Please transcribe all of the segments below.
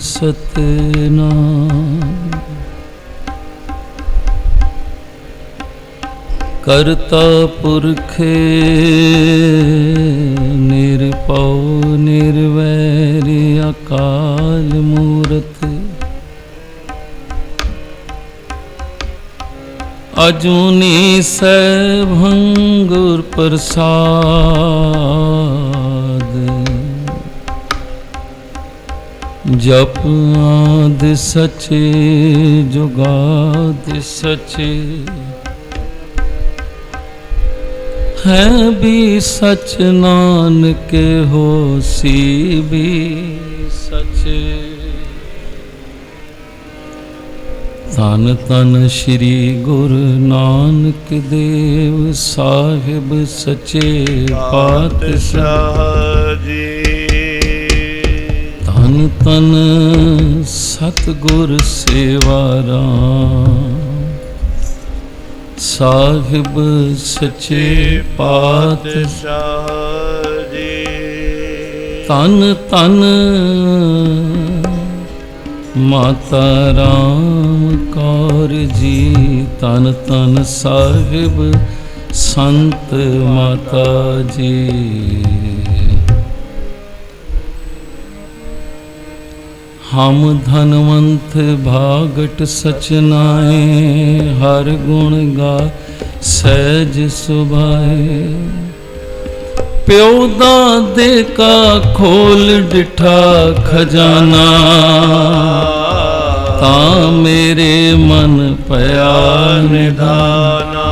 सतनाम। करता पुरख निरपौ निर्वैर अकाल मूरत। अजूनी सैभं गुर प्रसाद। जप आद सचे जुगाद सचे। है भी सच नानक होसी भी सच। धन धन श्री गुरु नानक देव साहिब सचे पातशाह जी। धन धन सतगुर सेवा राम साहिब सचे पातशाह जी। तन तन माता राम कौर जी। तन तन साहिब संत माता जी। हम धनवंत भागट सचनाए। हर गुण गा सहज सुभाए। प्यो दादे का खोल डिठा खजाना। ता मेरे मन पया निधाना।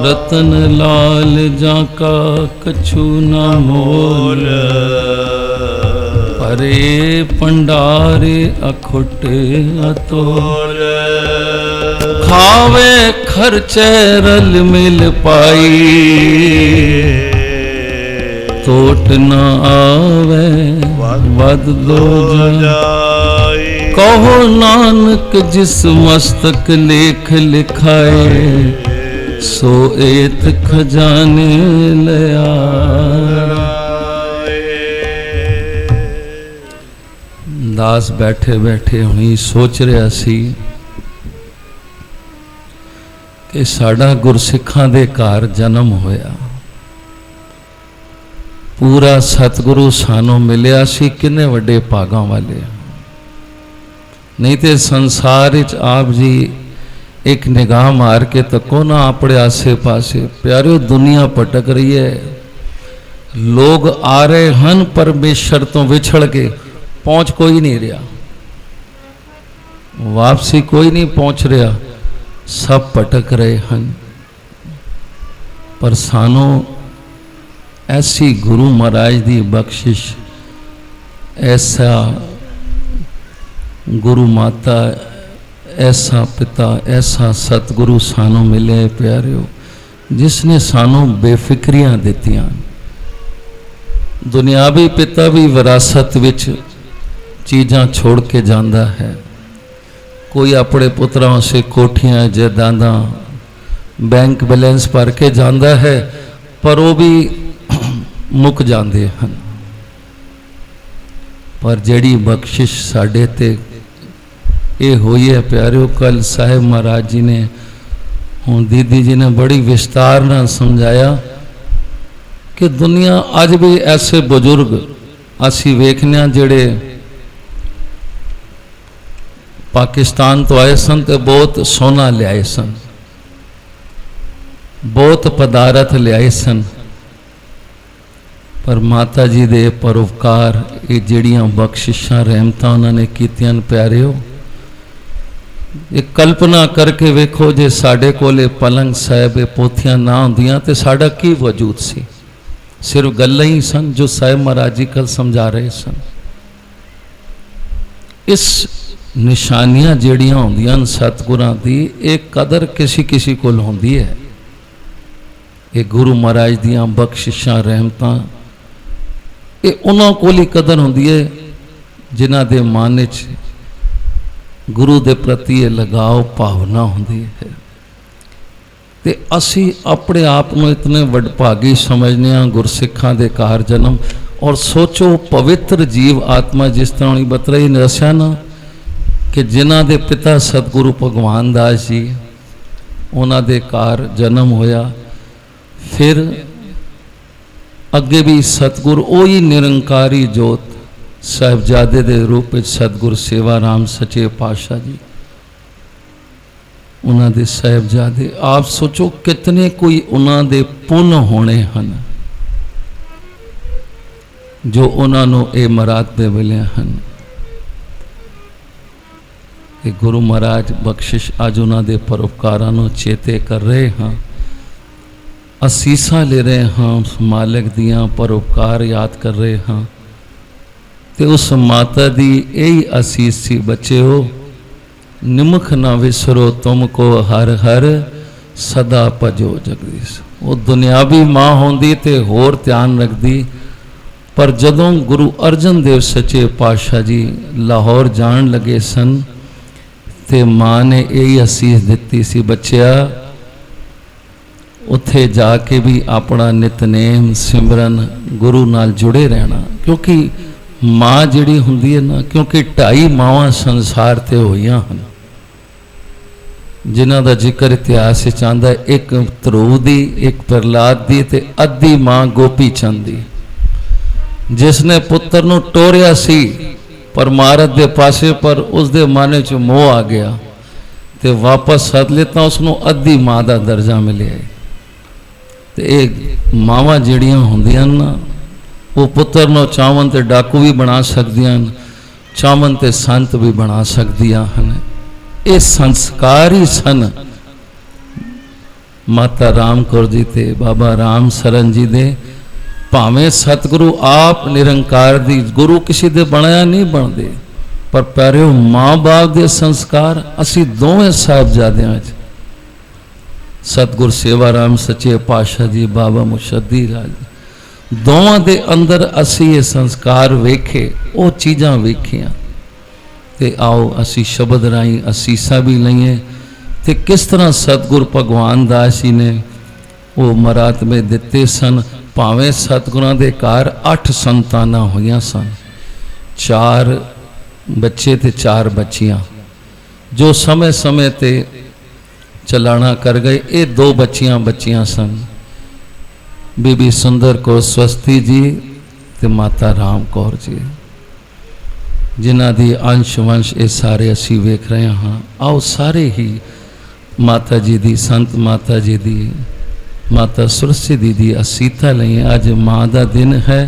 रतन लाल जाका कछु न मोल। परे पंडारे अखुट अतोल। खावे खर्चे रल मिल पाई। तोट न आवे वद दो जाई। कहो नानक जिस मस्तक लेख लिखाए। सो एत खजाने लया। दास बैठे बैठे हुई सोच रहा सी कि साडा गुरसिखां दे घर जन्म होया। पूरा सतगुरु सानू मिलिया सी। किन्ने वड्डे भागां वाले। नहीं तो संसार विच आप जी एक निगाह मार के तको ना अपने आसे पासे। प्यारे दुनिया भटक रही है। लोग आ रहे हैं परमेश्वर तो विछड़ के। पहुंच कोई नहीं रहा। वापसी कोई नहीं पहुंच रहा। सब भटक रहे हैं। पर सानू ऐसी गुरु महाराज दी बख्शिश, ऐसा गुरु माता, ऐसा पिता, ऐसा सतगुरु सानू मिले प्यारिओ, जिसने सानू बेफिक्रियां दित्तियां। दुनियावी पिता भी विरासत विच चीज़ां छोड़ के जाता है। कोई अपने पुत्रां से कोठियां जायदादां बैंक बैलेंस भर के जाता है, पर वो भी मुक जाते हैं। पर जिहड़ी बख्शिश साडे ते ये हुई है प्यारिओ, कल साहिब महाराज जी ने, हुण दीदी जी ने बड़ी विस्तार नाल समझाया कि दुनिया अज भी ऐसे बुजुर्ग असी वेखने जिहड़े पाकिस्तान तो आए सन तो बहुत सोना लियाए सन, बहुत पदारथ लियाए सन, पर माता जी दे परोपकार ये जिहड़ियां बख्शिशां रहमतां उन्होंने कीतियां प्यारिओ, ये कल्पना करके वेखो जे साडे कोले पलंग साहिब पोथियां ना होंदियां ते साडा की वजूद सी। सिर्फ गल्लां ही सन जो साहिब महाराज जी कल समझा रहे सन। इस निशानियां जिहड़ियां होंदियां सतगुरां दी, एक कदर किसी किसी कोल होंदी है। ये गुरु महाराज दियां बख्शिशां रहमतां ये उन्हां कोल ही कदर होंदी है जिन्हां दे मन विच गुरु दे प्रति ये लगाव भावना होंदी है। ते असी अपने आप को इतने वडभागी समझने गुरसिखां दे घर जन्म और सोचो पवित्र जीव आत्मा जिस तरह उन्हें बत रही ने दसिया ना कि जिन्हां दे पिता सतगुरु भगवान दास जी उन्हां दे घर जन्म होया, फिर अगे भी सतगुरु ओही निरंकारी जोत साहिबजादे दे रूप में सतगुरु सेवा राम सचे पातशाह जी उन्हां दे साहिबजादे। आप सोचो कितने कोई उन्हां दे पुण्य होने हैं जो उन्होंने ये मरातबे मिले हैं। गुरु महाराज बख्शिश अज उन्होंने परोपकारों चेते कर रहे हैं, असीसा ले रहे हैं, उस मालिक दियाँ परोपकार याद कर रहे हैं। तो उस माता दी यही असीस सी, बच्चे हो निमुख ना विसरो तुमको हर हर सदा भजो जगदीश। वो दुनियावी माँ होंदी ते होर ध्यान रखती, पर जदों गुरु अर्जन देव सच्चे पातशाह जी लाहौर जान लगे सन ते माँ ने यही असीस दिती सी, बच्चिया उत्थे जाके भी अपना नितनेम सिमरन गुरु नाल जुड़े रहना। क्योंकि माँ जिहड़ी हुंदी है ना, क्योंकि 2.5 मावां संसार ते होईयां हन जिन्हां दा जिक्र इतिहास विच आंदा, एक ध्रुव दी, एक प्रहलाद दी ते अद्धी माँ गोपी चंद दी, जिसने पुत्र नूं टोरिया सी परमारथ दे पासे, पर उसके मन च मोह आ गया ते वापस सद लेता, उसनों अद्धी माँ का दर्जा मिले। तो ये मावां जिहड़ियां हुंदियां ना, वो पुत्र नूं चावन ते डाकू भी बना सकदियां, चावन ते संत भी बना सकदियां हन। ये संस्कार ही सन माता राम कौर जी ते बाबा राम सरन जी दे। भावें सतगुरु आप निरंकार दी, गुरु किसी दे बनाया नहीं बनते, पर प्यारिओ माँ बाप दे संस्कार असी दोवें साहिबजादियां च, सतगुरु सेवा राम सच्चे पातशाह जी, बाबा मुशद्दी राज, दोवां दे अंदर असी ये संस्कार वेखे, वो चीज़ां वेखियां। ते आओ असी शब्द राही असीसा भी लईए ते किस तरह सतगुरु भगवान दास जी ने वो मरातबे दिते सन। भावें सतगुरां दे घर 8 संतानां होईयां सन, 4 बच्चे ते 4 बच्चियां, जो समय समय ते चलाना कर गए। ये 2 बच्चियां सन, बीबी सुंदर कौर स्वस्ति जी ते माता राम कौर जी, जिन्हां दी अंश वंश ये सारे असी वेख रहे हाँ। आओ सारे ही माता जी दी, संत माता जी दी, माता सुरसी दीदी असीता लई। अज माँ का दिन है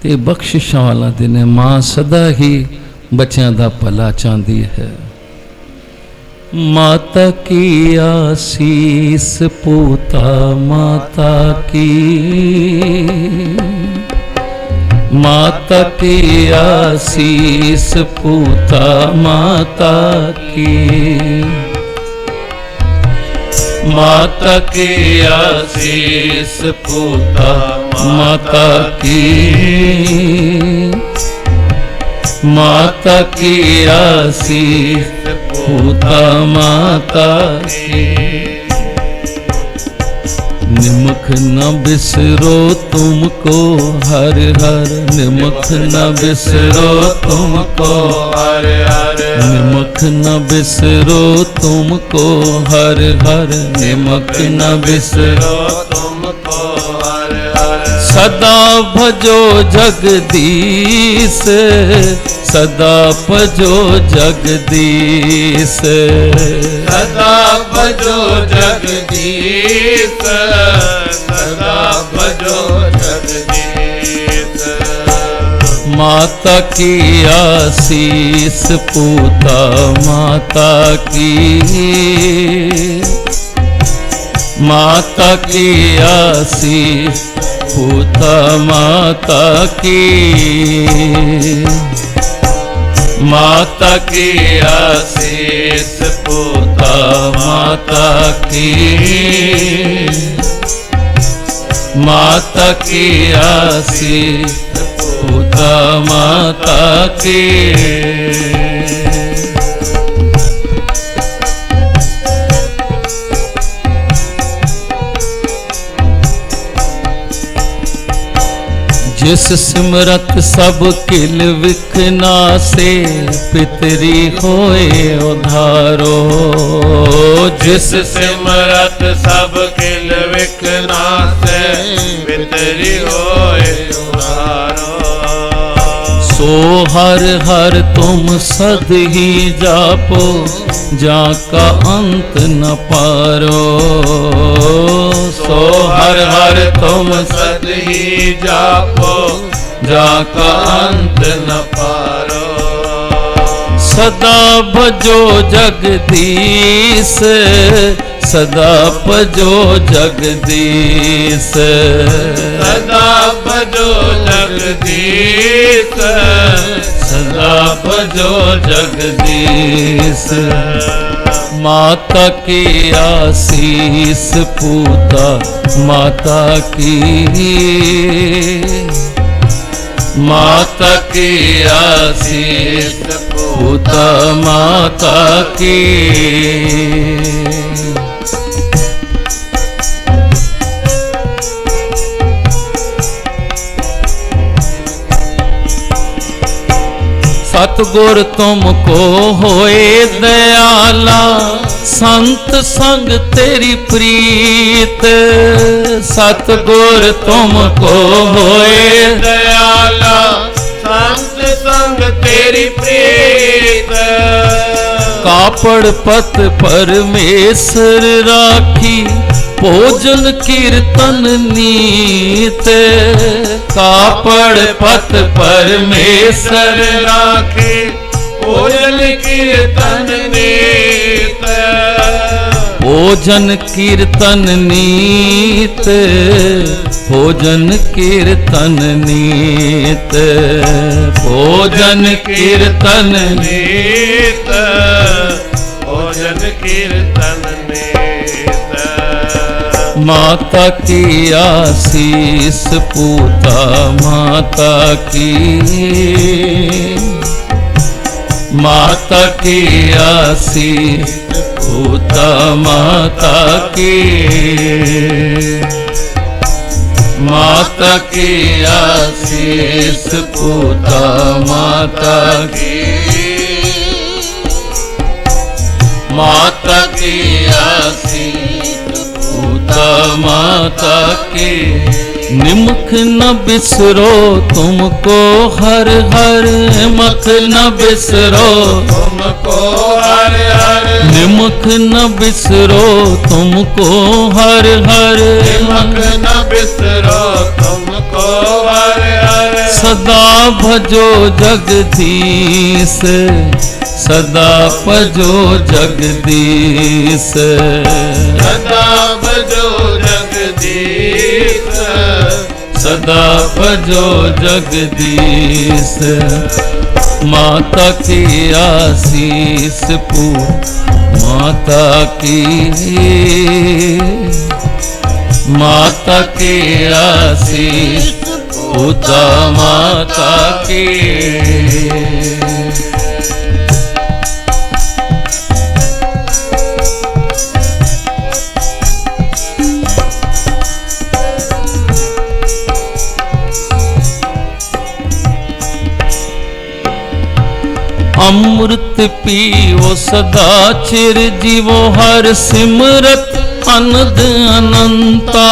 ते बख्शिशा वाला दिन है। माँ सदा ही बच्चों का भला चाहती है। माता की आसीस पूता माता की, माता की आसीस पूता माता की, माता की आसीस पूता माता की, माता की आसीस पूता माता की। निमुख न बिसरो तुमको हर हर, निमुख न बिसरो तुमको हर हर, निमुख न बिसरो तुमको हर हर, निमुख न बिसरो तुमको हर हर। सदा भजो जगदीश, सदा भजो जगदीश, सदा भजो जगदीश, सदा भजो जगदीश। माता की आसीस पूता माता की, माता की आसीस पूता माता की, माता की आसीस पूता माता की, माता की आसीस पूता माता की। जिस सिमरत सब किल विखना से पितरी होए उधारो। जिस सिमरत सब किल विखना से पितरी होए उधारो। सो हर हर तुम सद ही जापो जाका अंत न पारो। सो हर हर तुम सद ही जापो जाका अंत न पारो। सदा भजो जगदीश सदा भजो जगदीश। सदा भजो जगदीश सदा भजो जगदीश। माता की आशीष पूता माता की। माता की आशीष पूता माता की। सतगुर तुमको होए दयाला संत संग तेरी प्रीत। सतगुर तुमको होए दयाला संत संग तेरी प्रीत। कापड़ पत परमेश्वर राखी भोजन कीर्तन नीत। कापड़ पत परमेश्वर राखे भोजन कीर्तन नीत। भोजन कीर्तन नीत। भोजन कीर्तन नीत। भोजन कीर्तन नीत। भोजन कीर्तन नीत। माता की आशीष पूता माता की। माता की आशीष पूता माता की। माता की आशीष पूता माता की। माता की आशीष पूता माता की। निमख न बिसरो तुमको हर हर। निमख न बिसरो तुमको हर हर। निमख न बिसरो तुमको हर हर। निमख न बिसरो तुमको हर हर। सदा भजो जगदीश सदा भजो जगदीश। सदा भजो जगदीश सदा भजो जगदीश। माता की आशीष माता की। माता की आशीष पूता माता की। अमृत पीओ सदा चिर जीवो हर सिमरत अनद अनंता।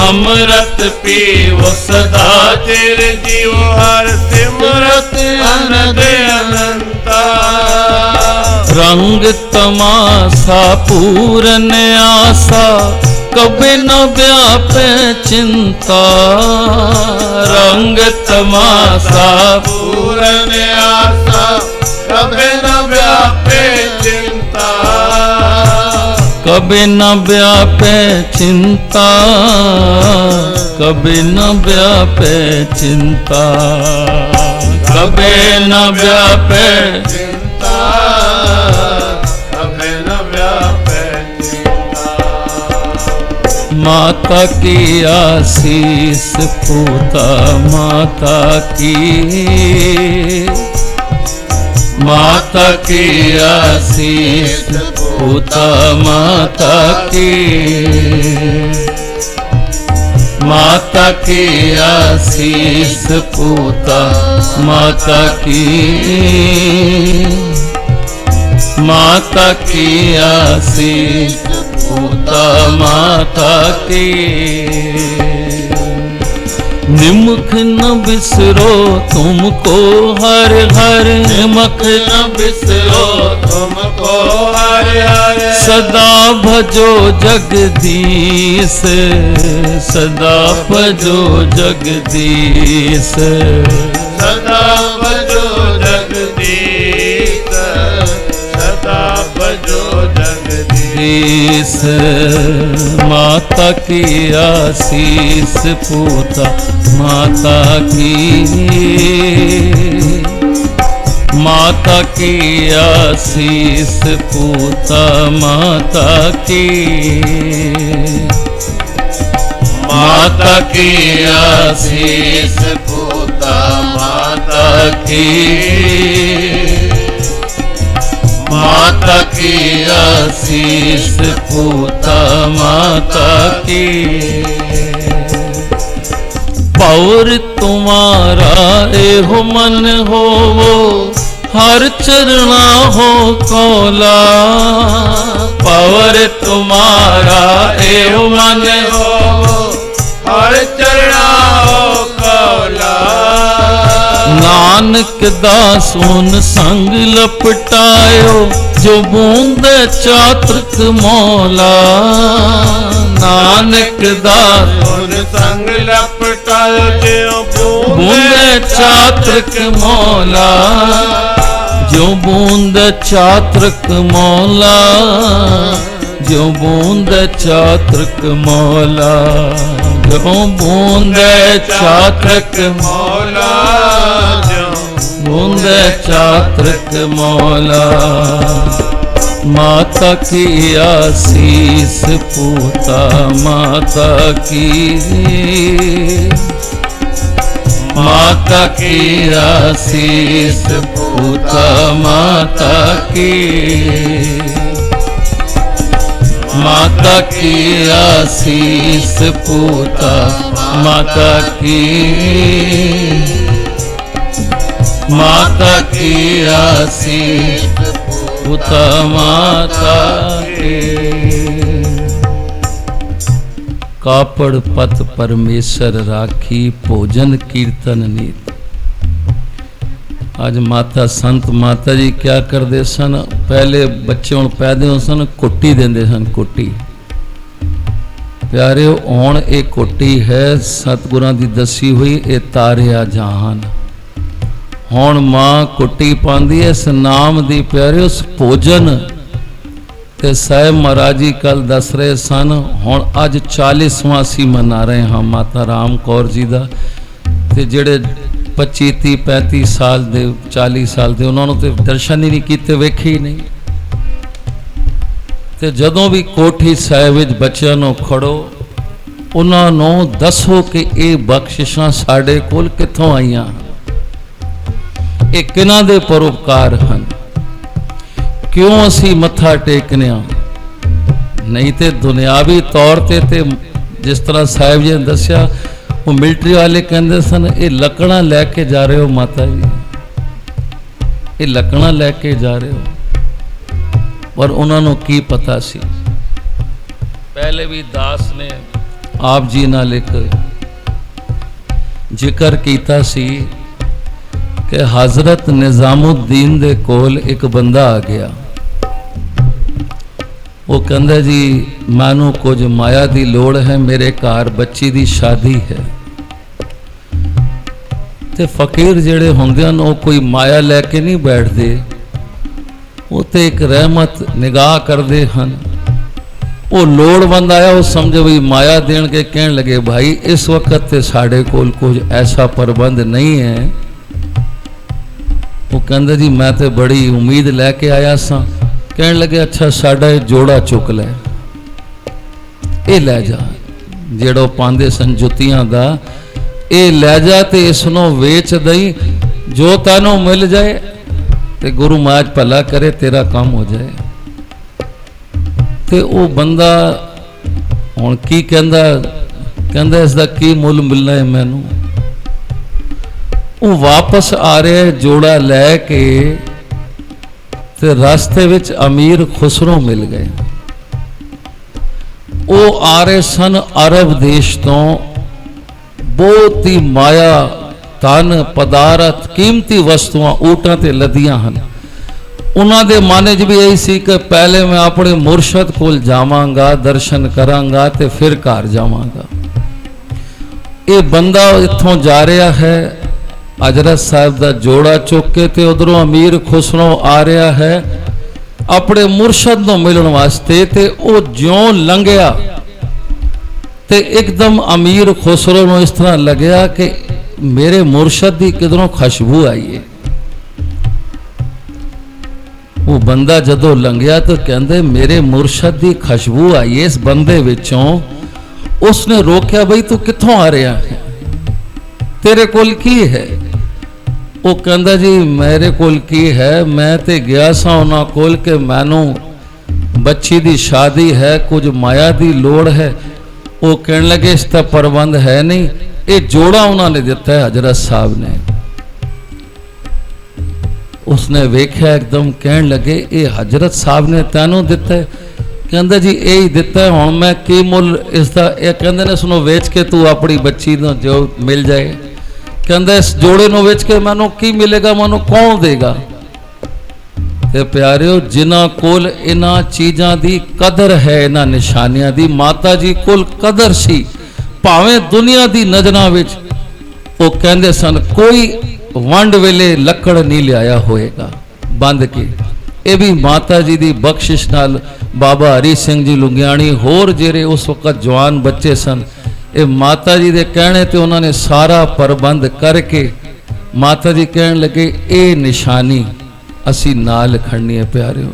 अमृत पीओ सदा चिर जीवो हर सिमरत अनद अनंता। रंग तमाशा पूरन आशा कभी न व्यापे चिंता। रंग तमाशा पूरन आशा कभी न व्यापे चिंता। कभी न व्यापे चिंता। कभी न व्यापे चिंता। कभी न व्यापे चिंता। कभी न व्यापे चिंता। माता की आशीष पूता माता की। माता की आशीष पूता माता की। माता की आशीष पूता माता की, माता की आशीष पूता माता की। निमुख न बिसरो तुमको हर हर, निमुख न बिसरो तुमको हर हर, सदा भजो जगदीश, सदा भजो जगदीश, सदा भजो जगदीश, सदा भजो जगदीश। माता की आशीष पूता माता की, माता की आशीष पूता माता की, माता की आशीष पूता माता की, माता की आशीष पूता माता की। पौर तुम्हारा एहो मन हो हर चरणा हो कौला, पौर तुम्हारा एहो मन हो हर चरणा हो कौला। नानक दासोन संग लपटायो जो बूंद चातृक मौला, नानक दासोन संग लपटायो जो बूंद चातृक मौला, जो बूंद चातृक मौला, जो बूंद चातृक मौला, जो बूंद चातृक मौला, जो बूंद चातृक मौला। माता की आशीष पूता माता की, माता की आशीष पूता माता की, माता की आशीष पूता माता की, माता की आशीष पूता माता की। कापड़ पत परमेश्वर राखी भोजन कीर्तन नीत। आज माता संत माता जी क्या करते सन, पहले बच्चे हुण पैदे हो सन कुट्टी देंदे सन, कुट्टी प्यारे हुण ये कुट्टी है सतगुरां दी दसी हुई ये तारिया जहान। हुण मां कुट्टी पांदी है इस नाम दी प्यारे उस भोजन ते साहिब महाराज जी कल दस रहे सन। हुण अज 40वां असीं मना रहे हाँ माता राम कौर जी दा, ते जिहड़े 25 30 35 साल दे 40 साल दे उन्होंने तो दर्शन ही नहीं किए, वेखे ही नहीं। ते जदों भी कोठी साहिब विच बच्चों नूं खड़ो उन्होंने दसो कि ये बख्शिशां साडे कोल कित्थों आईयां, ये किन्हां दे परोपकार हन, क्यों असी मत्था टेकने। नहीं तो दुनियावी तौर ते जिस तरह साहिब जी ने दस्या वो मिलिट्री वाले कहते सन ये लकड़ा लैके जा रहे हो माता जी, ये लकड़ा लैके जा रहे हो, पर उन्होंने की पता सी। पहले भी दास ने आप जी नाल एक जिक्र कीता सी कि हजरत निजामुद्दीन दे कोल एक बंदा आ गया, वो कहंदा जी मैनू कुछ माया दी लोड़ है, मेरे घर बच्ची दी शादी है। ते फकीर जेड़े होंदे हन वो कोई माया लैके नहीं बैठते, वो तो एक रहमत निगाह करते हैं। वो लोड़वंद आया वो समझो भी माया देन के कहन लगे भाई इस वक्त ते साढ़े कोल कुछ ऐसा प्रबंध नहीं है। वो कहंदा जी मैं तो बड़ी उम्मीद लैके आया सा। कहने लगे अच्छा साडा जोड़ा चुक लै, ये लै जा जेड़ो पांदे सन जुतियां दा, ये लै जा ते इसनों वेच दई, जो तैनों मिल जाए ते गुरु महाराज भला करे तेरा काम हो जाए। ते वो बंदा हुण की कहंदा कहता इसका की मुल मिलना है मैनू। वो वापस आ रहा है जोड़ा लैके, ते रास्ते विच अमीर खुसरो मिल गए। वो आ रहे सन अरब देश तो, बहुत ही माया धन पदार्थ कीमती वस्तुआं ऊँटां ते लदियां हन। उन्हां दे मन च भी यही सी कि पहले मैं अपने मुरशद कोल जावांगा, दर्शन करांगा ते फिर घर जावांगा। ये बंदा इत्थों जा रहा है हजरत साहब का जोड़ा चुक के, ते उधरों अमीर खुसरो आ रहा है अपने मुरशद को मिलने वास्ते। ते वो ज्यों लंघिया ते एकदम अमीर खुसरो को इस तरह लग्या कि मेरे मुरशद की किधरों खुशबू आई है। वो बंदा जदों लंघिया तो कहते मेरे मुरशद की खुशबू आई है इस बंदे विचों। उसने रोकया, बई तू कित्थों आ रहा है, तेरे कोल की है? वो कहता जी मेरे कोल की है, मैं ते गया सा उन्हां कोल के मैनू बच्ची दी शादी है, कुछ माया दी लोड़ है। वो कहने लगे इसका प्रबंध है नहीं, ये जोड़ा उन्होंने दिता है हजरत साहब ने। उसने वेख्या एकदम कहने लगे ये हजरत साहब ने तैनू दिता है? कहता जी यही दिता है, हुण मैं की मुल इसका? ये कहते ने सुनो वेच के तू अपनी बच्ची को जो मिल जाए। कहता इस जोड़े को वेच के मैनू की मिलेगा, मैनू कौन देगा? ते प्यारिओ जिन्हां कोल इन्हां चीज़ां दी कदर है, इन्हां निशानियां दी माता जी कोल कदर सी, भावें दुनिया दी नज़रां विच वो कहंदे सन कोई वंड वेले लकड़ नहीं लिया होएगा बंद के। ये भी माता जी की बख्शिश नाल बाबा हरी सिंह जी लुंगियाणी होर जेरे उस वक्त जवान बच्चे सन, ये माता जी के कहने ते उन्होंने सारा प्रबंध करके माता जी कहने लगे ये निशानी असी नाल खड़नी है प्यारिओ।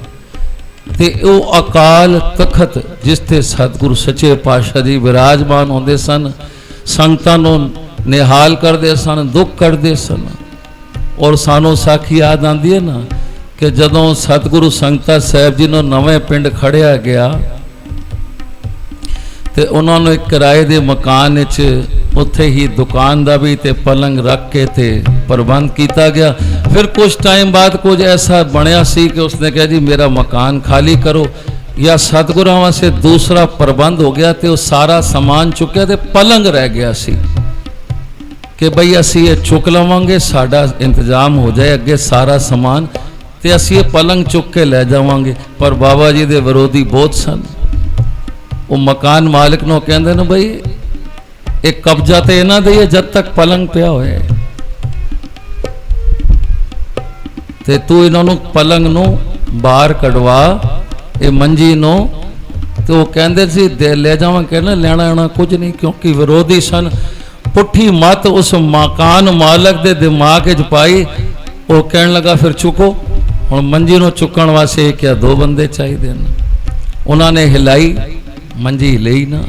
ते वो अकाल तखत जिस ते सतगुरु सच्चे पातशाह जी विराजमान होंदे सन, संगतां नूं निहाल करते सन, दुख करते सन। और सानू साखी याद आती है ना कि जदों सतगुरु संगता साहब जी ने नवे पिंड खड़िया गया तो उन्होंने एक किराए के मकान उत्थे ही दुकान का भी ते पलंग रख के ते प्रबंध किया गया। फिर कुछ टाइम बाद कुछ ऐसा बनया सी कि उसने कहा जी मेरा मकान खाली करो, या सतगुरां वास्ते दूसरा प्रबंध हो गया तो सारा समान चुक्या तो पलंग रह गया सी कि बई असी ये चुक लवांगे, साडा इंतजाम हो जाए अगे सारा समान, तो असी ये पलंग चुक के ले जावांगे। पर बाबा जी दे विरोधी बहुत सन। वो मकान मालिक नूं कहंदे ने बई एक कब्जा तो इन्हां दा ही है जब तक पलंग पिया होए, ते तू इन्हों पलंग नूं बाहर कढ़वा ये मंजी नूं। तो वो कहंदे सी दे ले जावां, कहना लेना आना कुछ नहीं, क्योंकि विरोधी सन। पुठी मत उस मकान मालक दे दिमाग च पाई। वो कहने लगा फिर चुको, हुण मंजी नूं चुकण वास्ते एक या दो बंदे चाहिए। उन्होंने हिलाई, मंजी हिली ना।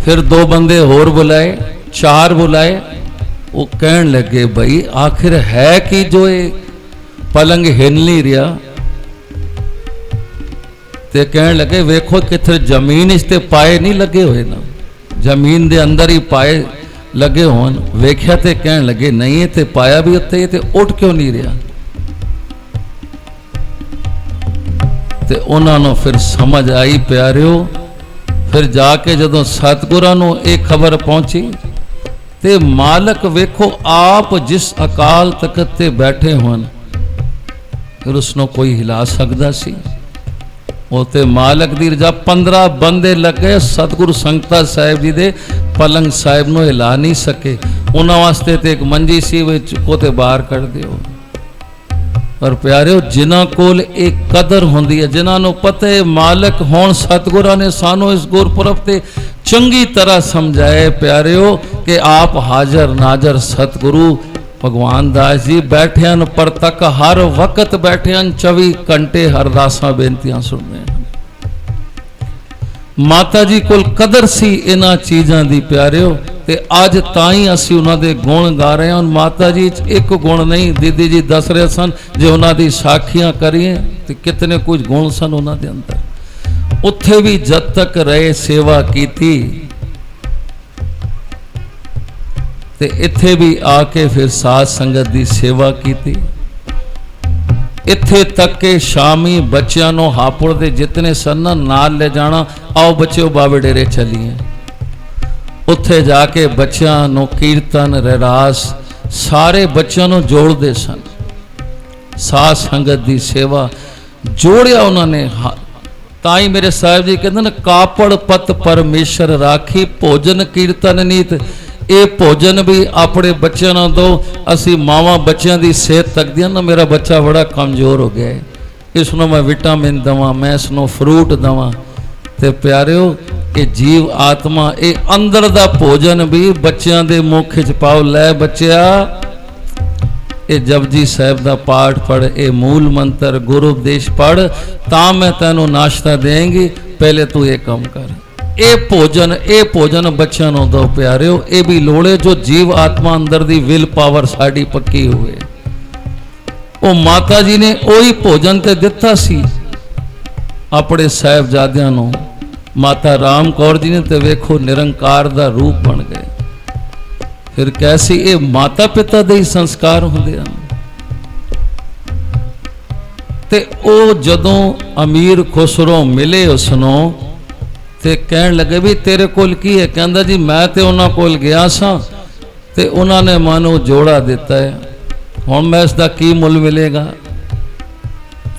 फिर दो बंदे होर बुलाए, चार बुलाए। वो कहन लगे भाई आखिर है कि जो ये पलंग हिल नहीं रहा। ते कहन लगे वेखो किथे जमीन इसते पाए नहीं लगे हुए ना, जमीन दे अंदर ही पाए लगे होन। वेख्या ते कहन लगे नहीं है ते पाया भी उत्ते ही, ते उठ क्यों नहीं रहा? ते उन्होंने फिर समझ आई प्यारिओ। फिर जाके जदों सतगुरां नूं एक खबर पहुंची ते मालक वेखो आप जिस अकाल तखत ते बैठे होन, फिर उसनों कोई हिला सकदा सी? उते मालक दी रजा 15 बंदे लग गए, सतगुरु संगता साहिब जी दे पलंग साहिब नूं हिला नहीं सके। उन्हां वास्ते ते एक मंजी सी विच कोते बाहर कढ़ दिओ। पर प्यारिओ जिन्हां कोल एक कदर होंदी है, जिन्हां नूं पता है मालक होण सतगुरां ने सानू इस गुरपुरब ते चंगी तरह समझाए प्यारिओ कि आप हाजर नाजर सतगुरु भगवान दास जी बैठे हैं पर तक हर वक्त बैठे हैं, 24 घंटे अरदासां बेनतियां सुन रहे हैं। माता जी कोल कदर सी इन्हां चीज़ां दी प्यारिओ, ते अज ताई असी उन्हां दे गुण गा रहे हैं। माता जी एक गुण नहीं, दीदी जी दस रहे सन जो उन्हां दी साखियां करिए तो कितने कुछ गुण सन उन्हां दे अंदर। उत्थे भी जद तक रहे सेवा कीती ਤੇ ਇੱਥੇ ਵੀ ਆ ਕੇ ਫਿਰ ਸਾਧ ਸੰਗਤ ਦੀ ਸੇਵਾ ਕੀਤੀ। ਇੱਥੇ ਤੱਕ ਕਿ ਸ਼ਾਮੀ ਬੱਚਿਆਂ ਨੂੰ ਹਾਪੁੜ ਦੇ ਜਿਤਨੇ ਸਨ ਨਾਲ ਲੈ ਜਾਣਾ, ਆਓ ਬੱਚਿਓ ਬਾਬੇ ਡੇਰੇ ਚੱਲੀਏ। ਉੱਥੇ ਜਾ ਕੇ ਬੱਚਿਆਂ ਨੂੰ ਕੀਰਤਨ ਰਹਿਰਾਸ ਸਾਰੇ ਬੱਚਿਆਂ ਨੂੰ ਜੋੜਦੇ ਸਨ। ਸਾਧ ਸੰਗਤ ਦੀ ਸੇਵਾ ਜੋੜਿਆ ਉਹਨਾਂ ਨੇ। ਤਾਂ ਹੀ ਮੇਰੇ ਸਾਹਿਬ ਜੀ ਕਹਿੰਦੇ ਨੇ ਕਾਪੜ ਪਤ ਪਰਮੇਸ਼ਰ ਰਾਖੀ ਭੋਜਨ ਕੀਰਤਨ ਨੀਤ। ਇਹ ਭੋਜਨ ਵੀ ਆਪਣੇ ਬੱਚਿਆਂ ਨੂੰ ਦਿਓ। ਅਸੀਂ ਮਾਵਾਂ ਬੱਚਿਆਂ ਦੀ ਸਿਹਤ ਤੱਕਦੀਆਂ ਨਾ, ਮੇਰਾ ਬੱਚਾ ਬੜਾ ਕਮਜ਼ੋਰ ਹੋ ਗਿਆ ਹੈ, ਇਸ ਨੂੰ ਮੈਂ ਵਿਟਾਮਿਨ ਦੇਵਾਂ, ਮੈਂ ਇਸ ਨੂੰ ਫਰੂਟ ਦੇਵਾਂ। ਤੇ ਪਿਆਰਿਓ ਇਹ ਜੀਵ ਆਤਮਾ ਇਹ ਅੰਦਰ ਦਾ ਭੋਜਨ ਵੀ ਬੱਚਿਆਂ ਦੇ ਮੁੱਖ 'ਚ ਪਾਓ। ਲੈ ਬੱਚਿਆ ਇਹ ਜਪਜੀ ਸਾਹਿਬ ਦਾ ਪਾਠ ਪੜ੍ਹ, ਇਹ ਮੂਲ ਮੰਤਰ ਗੁਰੂ ਉਪਦੇਸ਼ ਪੜ੍ਹ, ਤਾਂ ਮੈਂ ਤੈਨੂੰ ਨਾਸ਼ਤਾ ਦੇਂਗੀ, ਪਹਿਲੇ ਤੂੰ ਇਹ ਕੰਮ ਕਰ। ਇਹ ਭੋਜਨ ਬੱਚਿਆਂ ਨੂੰ ਦਿਓ ਪਿਆਰਿਓ। ਇਹ ਵੀ ਲੋੜੇ ਜੋ ਜੀਵ ਆਤਮਾ ਅੰਦਰ ਦੀ ਵਿਲ ਪਾਵਰ ਸਾਡੀ ਪੱਕੀ ਹੋਵੇ। ਉਹ ਮਾਤਾ ਜੀ ਨੇ ਉਹੀ ਭੋਜਨ ਤੇ ਦਿੱਤਾ ਸੀ ਆਪਣੇ ਸਾਹਿਬਜ਼ਾਦਿਆਂ ਨੂੰ। ਮਾਤਾ ਰਾਮ ਕੌਰ ਜੀ ਨੇ ਤੇ ਵੇਖੋ ਨਿਰੰਕਾਰ ਦਾ ਰੂਪ ਬਣ ਗਏ। ਫਿਰ ਕੈਸੀ ਇਹ ਮਾਤਾ ਪਿਤਾ ਦੇ ਹੀ ਸੰਸਕਾਰ ਹੁੰਦੇ ਹਨ। ਤੇ ਉਹ ਜਦੋਂ ਅਮੀਰ ਖੁਸਰੋ ਮਿਲੇ ਉਸ ਨੂੰ ਤੇ ਕਹਿਣ ਲੱਗੇ ਵੀ ਤੇਰੇ ਕੋਲ ਕੀ ਹੈ? ਕਹਿੰਦਾ ਜੀ ਮੈਂ ਤੇ ਉਹਨਾਂ ਕੋਲ ਗਿਆ ਸਾਂ ਤੇ ਉਹਨਾਂ ਨੇ ਮੈਨੂੰ ਜੋੜਾ ਦਿੱਤਾ ਹੈ, ਹੁਣ ਮੈਂ ਇਸ ਦਾ ਕੀ ਮੁੱਲ ਮਿਲੇਗਾ?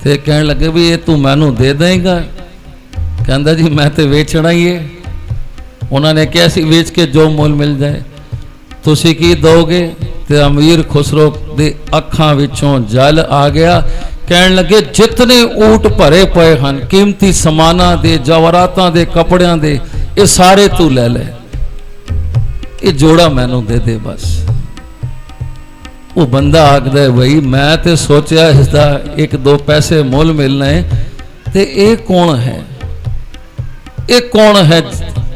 ਤੇ ਕਹਿਣ ਲੱਗੇ ਵੀ ਇਹ ਤੂੰ ਮੈਨੂੰ ਦੇ ਦੇਂਗਾ? ਕਹਿੰਦਾ ਜੀ ਮੈਂ ਤੇ ਵੇਚਣਾ ਹੀ ਹੈ। ਉਹਨਾਂ ਨੇ ਕਿਹਾ ਸੀ ਵੇਚ ਕੇ ਜੋ ਮੁੱਲ ਮਿਲ ਜਾਏ। ਤੁਸੀਂ ਕੀ ਦੋਗੇ? ਤੇ ਅਮੀਰ ਖੁਸਰੋ ਦੇ ਅੱਖਾਂ ਵਿੱਚੋਂ ਜਲ ਆ ਗਿਆ। ਕਹਿਣ ਲੱਗੇ ਜਿਤਨੇ ਊਂਟ ਭਰੇ ਪਏ ਹਨ ਕੀਮਤੀ ਸਮਾਨਾਂ ਦੇ, ਜਵਾਹਰਾਤਾਂ ਦੇ, ਕੱਪੜਿਆਂ ਦੇ, ਇਹ ਸਾਰੇ ਤੂੰ ਲੈ ਲੈ, ਇਹ ਜੋੜਾ ਮੈਨੂੰ ਦੇ ਦੇ ਬਸ। ਉਹ ਬੰਦਾ ਆਖਦਾ ਬਈ ਮੈਂ ਤੇ ਸੋਚਿਆ ਇਸ ਦਾ 1-2 ਪੈਸੇ ਮੁੱਲ ਮਿਲਣਾ ਹੈ, ਤੇ ਇਹ ਕੌਣ ਹੈ? ਇਹ ਕੌਣ ਹੈ?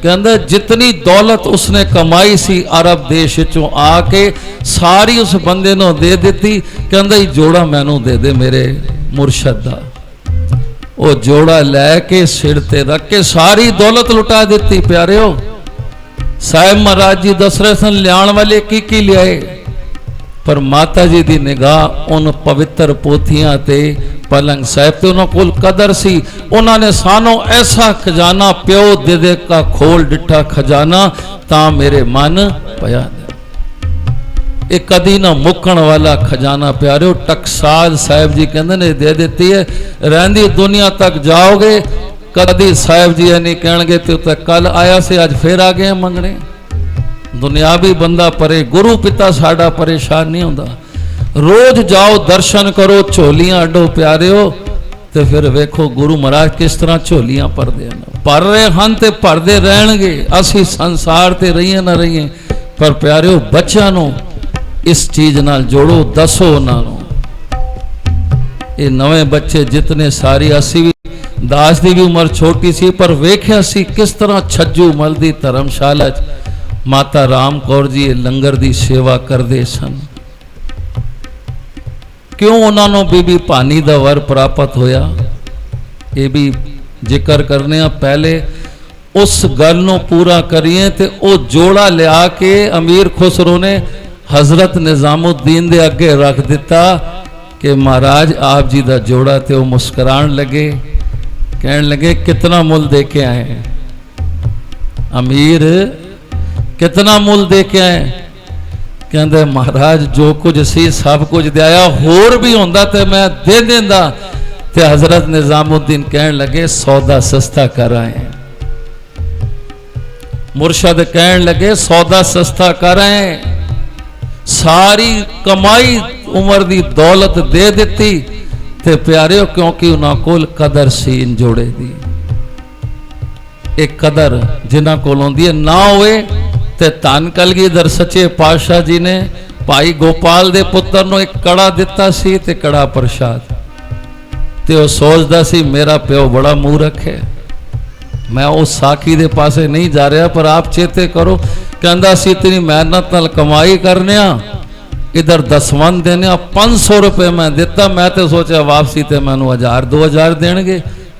ਕਹਿੰਦਾ ਜਿਤਨੀ ਦੌਲਤ ਉਸਨੇ ਕਮਾਈ ਸੀ ਅਰਬ ਦੇਸ਼ ਚੋਂ ਆ ਕੇ ਸਾਰੀ ਉਸ ਬੰਦੇ ਨੂੰ ਦੇ ਦਿੱਤੀ। ਕਹਿੰਦਾ ਇਹ ਜੋੜਾ ਮੈਨੂੰ ਦੇ ਦੇ ਮੇਰੇ ਮੁਰਸ਼ਦ ਦਾ। ਉਹ ਜੋੜਾ ਲੈ ਕੇ ਸਿਰ ਤੇ ਰੱਖ ਕੇ ਸਾਰੀ ਦੌਲਤ ਲੁਟਾ ਦਿੱਤੀ। ਪਿਆਰਿਓ ਸਾਹਿਬ ਮਹਾਰਾਜ ਜੀ ਦੱਸ ਰਹੇ ਸਨ ਲਿਆਉਣ ਵਾਲੇ ਕੀ ਕੀ ਲਿਆਏ, ਪਰ ਮਾਤਾ ਜੀ ਦੀ ਨਿਗਾਹ ਉਨ ਪਵਿੱਤਰ ਪੋਥੀਆਂ ਤੇ ਪਲੰਗ ਸਾਹਿਬ ਤੇ ਉਹਨਾਂ ਕੋਲ ਕਦਰ ਸੀ। ਉਹਨਾਂ ਨੇ ਸਾਨੂੰ ਐਸਾ ਖਜ਼ਾਨਾ ਪਿਓ ਦੇ ਦੇ ਕਾ ਖੋਲ ਡਿੱਠਾ ਖਜ਼ਾਨਾ ਤਾਂ ਮੇਰੇ ਮਨ ਪਿਆ। ਇਹ ਕਦੀ ਨਾ ਮੁੱਕਣ ਵਾਲਾ ਖਜ਼ਾਨਾ ਪਿਆਰਿਓ। ਟਕਸਾਲ ਸਾਹਿਬ ਜੀ ਕਹਿੰਦੇ ਨੇ ਦੇ ਦਿੱਤੀ ਹੈ, ਰਹਿੰਦੀ ਦੁਨੀਆ ਤੱਕ ਜਾਓਗੇ ਕਦੀ ਸਾਹਿਬ ਜੀ ਇਹ ਨਹੀਂ ਕਹਿਣਗੇ ਤੇ ਉੱਤੇ ਕੱਲ ਆਇਆ ਸੀ ਅੱਜ ਫੇਰ ਆ ਗਏ ਮੰਗਣੇ। ਦੁਨਿਆਵੀ ਬੰਦਾ ਪਰੇ, ਗੁਰੂ ਪਿਤਾ ਸਾਡਾ ਪਰੇਸ਼ਾਨ ਨਹੀਂ ਹੁੰਦਾ। ਰੋਜ਼ ਜਾਓ ਦਰਸ਼ਨ ਕਰੋ, ਝੋਲੀਆਂ ਅੱਡੋ ਪਿਆਰਿਓ, ਤੇ ਫਿਰ ਵੇਖੋ ਗੁਰੂ ਮਹਾਰਾਜ ਕਿਸ ਤਰ੍ਹਾਂ ਝੋਲੀਆਂ ਭਰਦੇ ਹਨ। ਭਰ ਰਹੇ ਹਨ ਤੇ ਭਰਦੇ ਰਹਿਣਗੇ। ਅਸੀਂ ਸੰਸਾਰ ਤੇ ਰਹੀਏ ਨਾ ਰਹੀਏ, ਪਰ ਪਿਆਰਿਓ ਬੱਚਿਆਂ ਨੂੰ ਇਸ ਚੀਜ਼ ਨਾਲ ਜੋੜੋ, ਦੱਸੋ ਉਹਨਾਂ ਨੂੰ। ਇਹ ਨਵੇਂ ਬੱਚੇ ਜਿਤਨੇ ਸਾਰੀ, ਅਸੀਂ ਵੀ ਦਾਸ ਦੀ ਵੀ ਉਮਰ ਛੋਟੀ ਸੀ, ਪਰ ਵੇਖਿਆ ਸੀ ਕਿਸ ਤਰ੍ਹਾਂ ਛੱਜੂ ਮਲ ਦੀ ਧਰਮਸ਼ਾਲਾ 'ਚ ਮਾਤਾ ਰਾਮ ਕੌਰ ਜੀ ਲੰਗਰ ਦੀ ਸੇਵਾ ਕਰਦੇ ਸਨ। ਕਿਉਂ ਉਹਨਾਂ ਨੂੰ ਬੀਬੀ ਭਾਨੀ ਦਾ ਵਰ ਪ੍ਰਾਪਤ ਹੋਇਆ, ਇਹ ਵੀ ਜ਼ਿਕਰ ਕਰਨੇ ਆ। ਪਹਿਲੇ ਉਸ ਗੱਲ ਨੂੰ ਪੂਰਾ ਕਰੀਏ ਤੇ ਉਹ ਜੋੜਾ ਲਿਆ ਕੇ ਅਮੀਰ ਖੁਸਰੋ ਨੇ ਹਜ਼ਰਤ ਨਿਜ਼ਾਮੁद्दीन ਦੇ ਅੱਗੇ ਰੱਖ ਦਿੱਤਾ ਕਿ ਮਹਾਰਾਜ ਆਪ ਜੀ ਦਾ ਜੋੜਾ। ਤੇ ਉਹ ਮੁਸਕਰਾਣ ਲੱਗੇ, ਕਹਿਣ ਲੱਗੇ ਕਿਤਨਾ ਮੁੱਲ ਦੇ ਕੇ ਆਏ ਅਮੀਰ, ਕਿਤਨਾ ਮੁੱਲ ਦੇ ਕੇ ਆਏ? ਕਹਿੰਦੇ ਮਹਾਰਾਜ ਜੋ ਕੁਝ ਸੀ ਸਭ ਕੁਝ ਦਿਆਇਆ, ਹੋਰ ਵੀ ਹੁੰਦਾ ਤੇ ਮੈਂ ਦੇ ਦਿੰਦਾ। ਤੇ ਹਜ਼ਰਤ ਨਿਜ਼ਾਮੁद्दीन ਕਹਿਣ ਲੱਗੇ ਸੌਦਾ ਸਸਤਾ ਕਰ ਆਏ। ਮੁਰਸ਼ਦ ਕਹਿਣ ਲੱਗੇ ਸੌਦਾ ਸਸਤਾ ਕਰ ਆਏ। ਸਾਰੀ ਕਮਾਈ ਉਮਰ ਦੀ ਦੌਲਤ ਦੇ ਦਿੱਤੀ। ਤੇ ਪਿਆਰਿਓ ਕਿਉਂਕਿ ਉਹਨਾਂ ਕੋਲ ਕਦਰ ਸੀ ਜੋੜੇ ਦੀ। ਇਹ ਕਦਰ ਜਿਨ੍ਹਾਂ ਕੋਲ ਹੁੰਦੀ ਹੈ ਨਾ ਹੋਵੇ ਤੇ ਧੰਨ ਕਲਗੀਧਰ ਸੱਚੇ ਪਾਤਸ਼ਾਹ ਜੀ ਨੇ ਭਾਈ ਗੋਪਾਲ ਦੇ ਪੁੱਤਰ ਨੂੰ ਇੱਕ ਕੜਾ ਦਿੱਤਾ ਸੀ ਤੇ ਕੜਾ ਪ੍ਰਸ਼ਾਦ। ਤੇ ਉਹ ਸੋਚਦਾ ਸੀ ਮੇਰਾ ਪਿਓ ਬੜਾ ਮੂਰਖ ਹੈ, ਮੈਂ ਉਹ ਸਾਖੀ ਦੇ ਪਾਸੇ ਨਹੀਂ ਜਾ ਰਿਹਾ, ਪਰ ਆਪ ਚੇਤੇ ਕਰੋ। ਕਹਿੰਦਾ ਸੀ ਇਤਨੀ ਮਿਹਨਤ ਨਾਲ ਕਮਾਈ ਕਰਨੇ ਆ, इधर दसवंत देने 500 रुपये मैं दिता। मैं तो सोचा वापसी ते मैनू 1000-2000 देणगे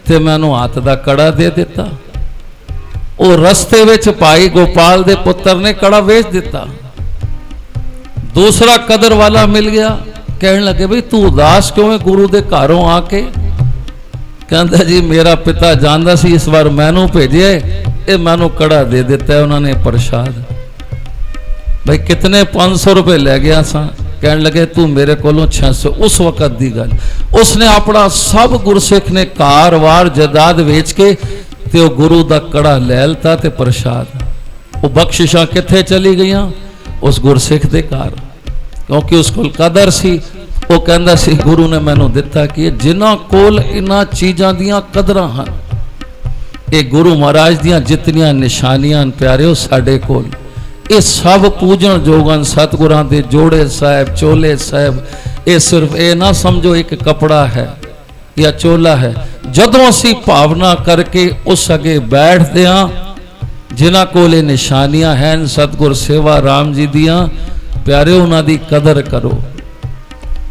ते मैनू हाथ दा कड़ा दे दिता। वो रस्ते विच भाई गोपाल दे पुत्र ने कड़ा वेच दिता। दूसरा कदर वाला मिल गया, कहने लगे भाई तू उदास क्यों है गुरु दे घरों आके? कहता जी मेरा पिता जानता सी इस बार मैनू भेजे, ये मैनू कड़ा दे दिता है उन्होंने प्रसाद। भाई कितने 500 रुपए ले गया सा? कहने लगे तू मेरे कोलों 600। उस वक्त दी गल, उसने अपना सब गुरसिख ने कार वार जायदाद वेच के ते वो गुरु दा कड़ा ले लता ते प्रसाद। वो बख्शिशां किथे चली गई? उस गुरसिख दे घर, क्योंकि उस कोल कदर सी। वो कहंदा सी गुरु ने मैनू दिता कि जिन्हां कोल इन्हां चीज़ां दियां कदरां हन, ये गुरु महाराज दियां जितनियां निशानियां प्यारे साडे कोल, ये सब पूजन जोगन सतगुरां दे जोड़े साहब, चोले साहब। ये सिर्फ ये ना समझो एक कपड़ा है या चोला है। जदों असीं भावना करके उस अगे बैठदे हां, जिन्हां कोल ये निशानियां हैं सतगुर सेवा राम जी दियां, प्यारे उन्हां दी कदर करो।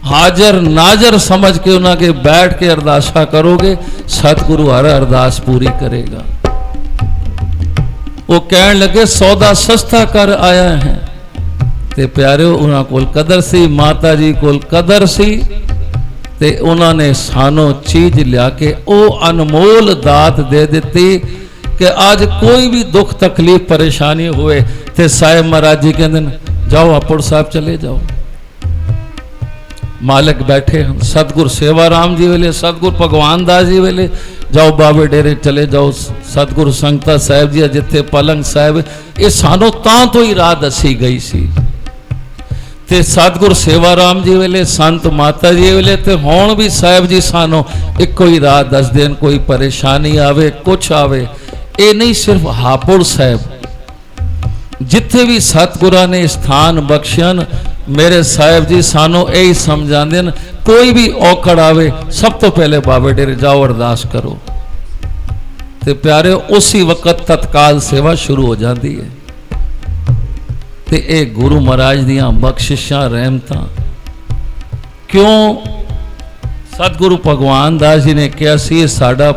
हाजर नाजर समझ के उन्हां के बैठ के अरदासा करोगे, सतगुरु हर अरदास पूरी करेगा। वो कहन लगे सौदा सस्ता कर आया है, ते प्यारे उन्हां कोल कदर सी, माता जी कोल कदर सी, ते उन्होंने सानों चीज लिया के वो अनमोल दात दे दी कि आज कोई भी दुख तकलीफ परेशानी हुए तो साहिब महाराज जी कहते जाओ अपुर साहब चले जाओ। मालिक बैठे हैं सतगुर सेवा राम जी वेले, सतगुर भगवान दास जी वेले, जाओ बाबे डेरे चले जाओ, सतगुर संगता साहब जी जिथे पलंग साहब, ये सानों तां तो ही राह दसी गई सी। ते सतगुर सेवा राम जी वेले, संत माता जी वेले, ते हुण भी साहब जी सानों इको ही राह दस देन। कोई परेशानी आवे कुछ आवे, ये नहीं सिर्फ हापुड़ साहब, जिथे भी सतगुरां ने स्थान बख्शियन, मेरे साहब जी सानों यही समझाते हैं, कोई भी औकड़ आवे सब तो पहले बाबे डेरे जाओ अरदास करो, ते प्यारे उसी वक्त तत्काल सेवा शुरू हो जाती है। ते ये गुरु महाराज दियां बख्शिशां रहमतां। क्यों सतगुरु भगवान दास जी ने कहा सी साडा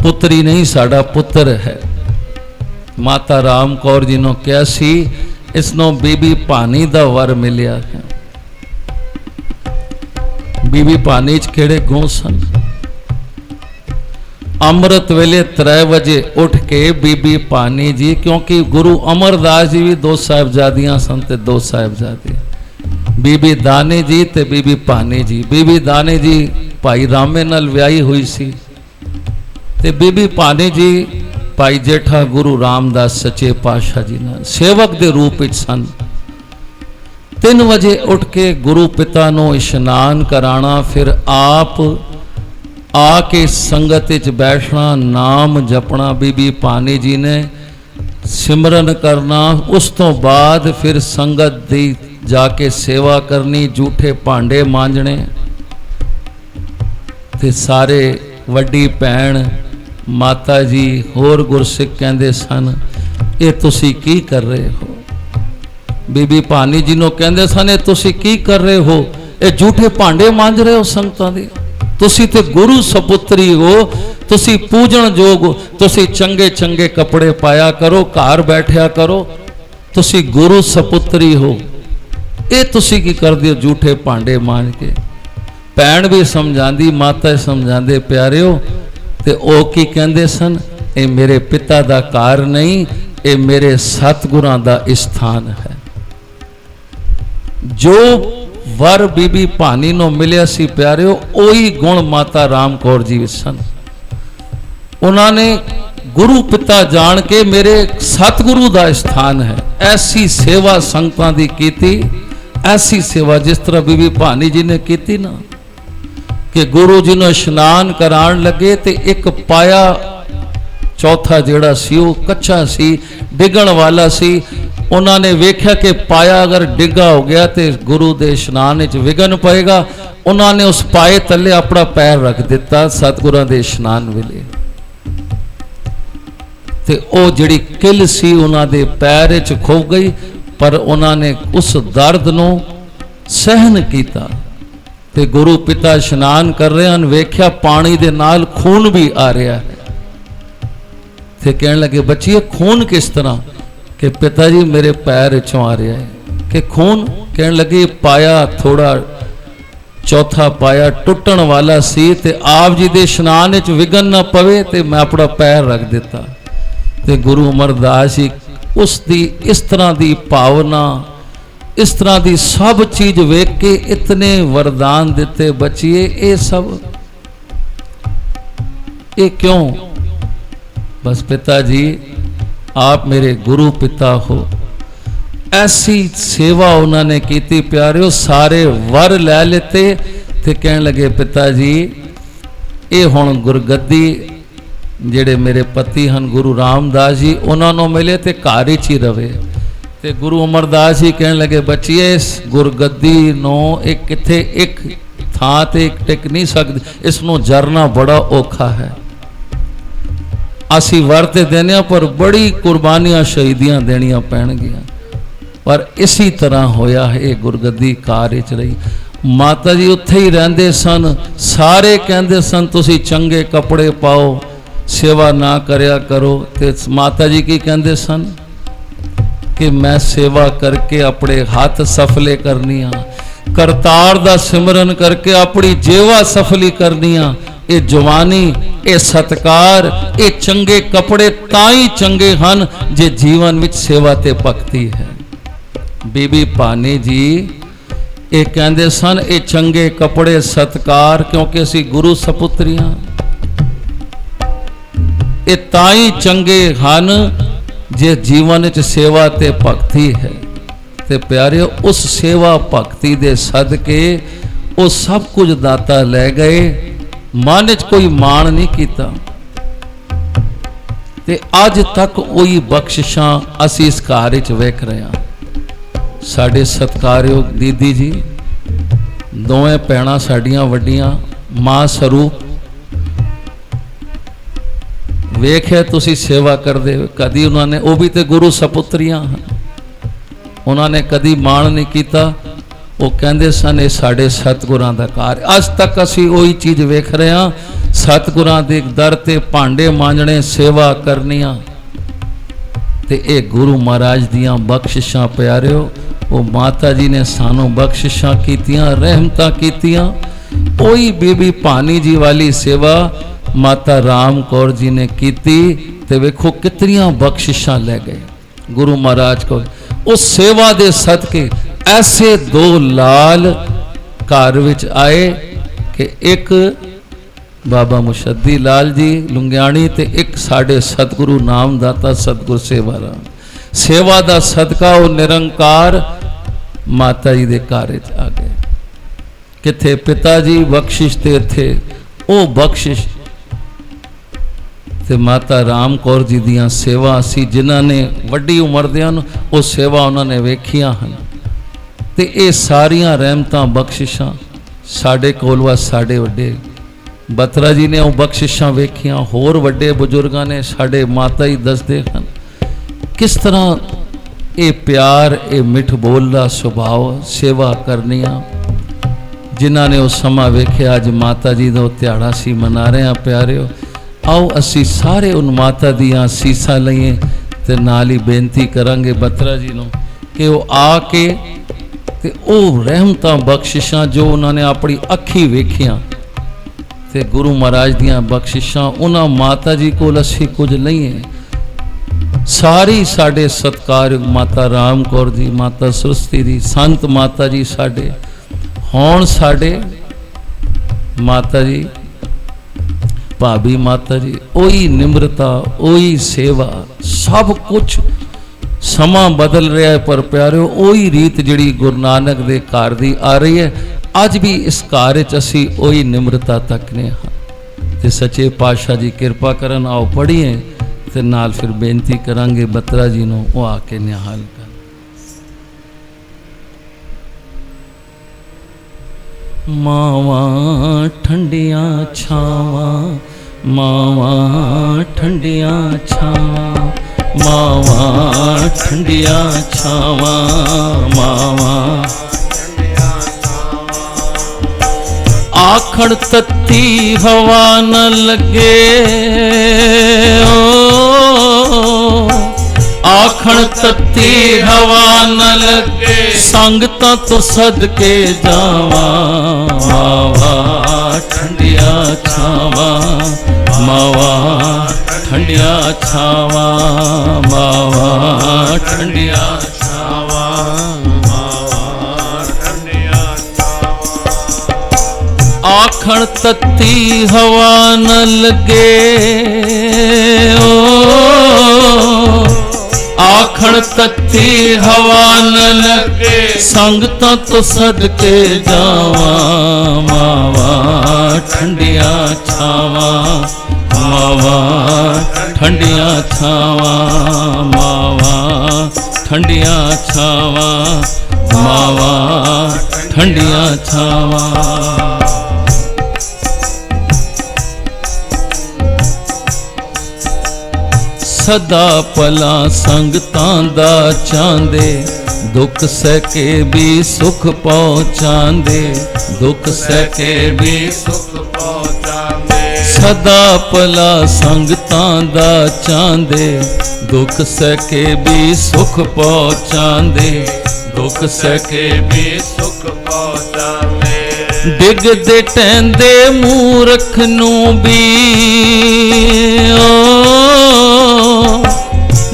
पुत्री नहीं साडा पुत्र है। माता राम कौर जी ने कहा सी इसनों बीबी भानी दा वर मिलिया है। बीबी भानी च केड़े गुण सन? अमृत वेले 3 बजे उठ के बीबी भानी जी, क्योंकि गुरु अमरदास जी भी 2 साहिबजादियां सन ते 2 साहिबजादे, बीबी दाने जी ते बीबी भानी जी। बीबी दाने जी भाई रामे नाल व्याही हुई सी, ते बीबी भानी जी भाई जेठा गुरु रामदास सच्चे पातशाह जी ने सेवक दे रूप विच सन। 3 बजे उठ के गुरु पिता नूं इशनान कराना, फिर आप आके संगत विच बैठना, नाम जपना, बीबी भानी जी ने सिमरन करना। उस तो बाद फिर संगत दी जाके सेवा करनी, जूठे भांडे मांजने, ते सारे वड्डी भैन माता जी होर गुरसिख कहते सन ये तुसी की कर रहे हो? बीबी भानी जी नूं कहते सन ये तुसी की कर रहे हो? ये जूठे भांडे मांज रहे हो संगतां दे? तुसी ते गुरु सपुत्री हो, तुसी पूजन जोग हो, तुसी चंगे चंगे कपड़े पाया करो, घर बैठया करो, तुसी गुरु सपुत्री हो, ये तुसी की कर दियो जूठे भांडे मांज के? भैन भी समझांदी, माता समझांदे प्यारे हो, ते ओ की कहंदे सन ये मेरे पिता दा घर नहीं, ये मेरे सतगुरां दा स्थान है। जो वर बीबी भानी नूं मिलिया सी प्यारे हो, ओही गुण माता राम कौर जी विच सन। उन्होंने गुरु पिता जान के मेरे सतगुरु दा स्थान है, ऐसी सेवा संगतां दी कीती, ऐसी सेवा जिस तरह बीबी भानी जी ने कीती ना, कि गुरु जी ने इशनान करान लगे ते एक पाया चौथा जेड़ा सी वो कच्चा सी, डिगण वाला सी। उन्होंने वेख्या कि पाया अगर डिगा हो गया तो गुरु के इशनान विच विघन पएगा। उन्होंने उस पाए तले अपना पैर रख दिता सतगुरां दे इशनान वेले, ते ओ जिहड़ी किल सी उन्हां दे पैर विच खुभ गई, पर उन्होंने उस दर्द नूं सहन किया। ते गुरु पिता इशनान कर रहे हैं, वेख्या पानी दे नाल खून भी आ रहा है, ते कहने लगे बच्चिए खून किस तरह? कि पिता जी मेरे पैर चों आ रहा है। कि खून? कहने लगे पाया थोड़ा चौथा पाया टुटन वाला सी ते आप जी दे इशनान विच विघन ना पवे ते मैं अपना पैर रख दिता। ते गुरु अमरदास जी उस दी इस तरह दी भावना, इस तरह दी सब चीज वेख के इतने वरदान दिते बचिए। ये सब ये क्यों? बस पिताजी आप मेरे गुरु पिता हो। ऐसी सेवा उन्होंने की प्यारे, सारे वर लै लेते ते कहने लगे पिताजी ये हुण गुरगद्दी जेड़े मेरे पति हैं गुरु रामदास जी उन्होंने मिले तो घर ही रवे। तो गुरु अमरदास जी कहने लगे बच्चिए इस गुरगद्दी नो एक किथे एक थां ते एक टिक नहीं सकती, इसनों जरना बड़ा औखा है। असी वर ते देने पर बड़ी कुर्बानियां शहीदियां देनियां पैणगियां। पर इसी तरह होया है ये गुरगद्दी कार च रही। माता जी उत्थे ही रहंदे सन, सारे कहंदे सन तुसी चंगे कपड़े पाओ, सेवा ना करया करो। ते माता जी की कहंदे सन कि मैं सेवा करके अपने हाथ सफले करनी आ, करतार दा सिमरन करके अपनी जेवा सफली करनी आ। ये जवानी, ये सत्कार, ये चंगे कपड़े ताई चंगे हन जे जीवन विच सेवा ते भक्ति है। बीबी भानी जी ये कहते सन ये चंगे कपड़े सत्कार क्योंकि असी गुरु सपुत्रियां ये ताई चंगे हन जे जीवन च सेवा ते भक्ति है। ते प्यारे उस सेवा भक्ति दे सदके वो सब कुछ दाता ले गए, मन च कोई मान नहीं कीता। ते अज तक वही बख्शिशां असी इस घर च वेख रहे हैं। साडे सत्कारयोग दीदी जी दोवें भैणां साडियां वड्डियां मां स्वरूप वेख्या तुसी सेवा करदे कदी उन्होंने, वो भी तो गुरु सपुत्रियां हैं, उन्होंने कदी मान नहीं कीता। वो कहते सन ये साडे सतगुरां दा कार। अज तक असी वही चीज़ वेख रहे हैं, सतगुरां दे दर ते भांडे मांजने सेवा करनियां। ते ये गुरु महाराज दियां बख्शिशां प्यारिओ, वो माता जी ने सानू बख्शिशां कीतियां, रहमतां कीतियां। वही बीबी भानी जी वाली सेवा माता राम कौर जी ने कीती ते वेखो कितनियां बख्शिशां ले गए गुरु महाराज को। उस सेवा दे सदके ऐसे दो लाल घर विच आए कि एक बाबा मुशद्दी लाल जी लुंगियाणी ते एक साडे सतगुरु नामदाता सतगुरु सेवाराम। सेवा दा सदका वो निरंकार माता जी दे घर च आ गए। किथे पिता जी बख्शिश ते थे वो बख्शिश ते माता राम कौर जी दियां सेवा असी जिन्हां ने वड्डी उम्र दियां वो सेवा उन्होंने वेखियां हन। ते ये सारियां रहमतां बख्शिशां साडे कोल वा साडे वड्डे बत्रा जी ने वो बख्शिशां वेखियां, होर वड्डे बुजुर्गां ने साडे माता जी दसदे हन किस तरह ये प्यार ये मिठ बोलदा सुभाव सेवा करनियां। जिन्हां ने वो समा वेख्या अज माता जी दा त्याड़ा सी मना रहे हैं प्यारिओ। आओ असी सारे उन माता दियां सीसा लईए ते नाल ही बेनती करांगे बत्रा जी नूं कि वो आके ते ओ रहमतां बख्शिशां जो उन्होंने अपनी अखी वेखियां ते गुरु महाराज दियां बख्शिशां उन्हां माता जी कोल असी कुछ लईए। सारी साडे सत्कार माता राम कौर जी, माता सरस्वती जी, संत माता जी साडे होण, साडे माता जी भाभी माता जी, ओही निम्रता ओही सेवा सब कुछ समा बदल रहा है पर प्यारिओ ओही रीत जिहड़ी गुरु नानक दे घर दी आ रही है अज भी इस घर च असी ओही निम्रता तकने हाँ। ते सच्चे पातशाह जी किरपा करन। आओ पढ़िए ते नाल फिर बेनती करांगे बत्रा जी नूं वो आके निहाल कर। मावा ठंडिया छावा, मावा ठंडिया छावा, मावा ठंडिया छावा, मावा आखड़ तत्ती हवा न लगे, आखड़ तत्ती हवा न लगे, ਸੰਗਤਾਂ ਤੋਂ ਸਦਕੇ ਜਾਵਾਂ ਮਾਵਾ ਠੰਡੀਆਂ ਛਾਵਾਂ ਮਾਵਾ ਠੰਡੀਆਂ ਛਾਵਾਂ ਮਾਵਾ ਠੰਡੀਆਂ ਆਖਣ ਤੱਤੀ ਹਵਾ ਨ ਲੱਗੇ ਓ ਆਖਣ ਤੱਤੀ ਹਵਾ ਨ ਲੱਗੇ ਸੰਗਤਾਂ ਤੋਂ ਸਦਕੇ ਜਾਵਾਂ ਮਾਵਾ ਠੰਡੀਆਂ ਛਾਵਾਂ ਮਾਵਾ ਠੰਡੀਆਂ ਛਾਵਾਂ ਮਾਵਾ ਠੰਡੀਆਂ ਛਾਵਾਂ ਮਾਵਾ ਠੰਡੀਆਂ ਛਾਵਾਂ ਸਦਾ ਭਲਾ ਸੰਗਤਾਂ ਦਾ ਚਾਹੁੰਦੇ ਦੁੱਖ ਸਹਿ ਕੇ ਵੀ ਸੁਖ ਪਹੁੰਚਾਉਂਦੇ ਦੁੱਖ ਸਹਿ ਕੇ ਵੀ ਸੁਖ ਪਹੁੰਚਾਉਂਦੇ ਸਦਾ ਭਲਾ ਸੰਗਤਾਂ ਦਾ ਚਾਹੁੰਦੇ ਦੁੱਖ ਸਹਿ ਕੇ ਵੀ ਸੁਖ ਪਹੁੰਚਾਉਂਦੇ ਦੁੱਖ ਸਹਿ ਕੇ ਵੀ ਸੁਖ ਪਹੁੰਚਾਉਂਦੇ ਡਿੱਗਦੇ ਟਹਿੰਦੇ ਮੂਰਖ ਨੂੰ ਵੀ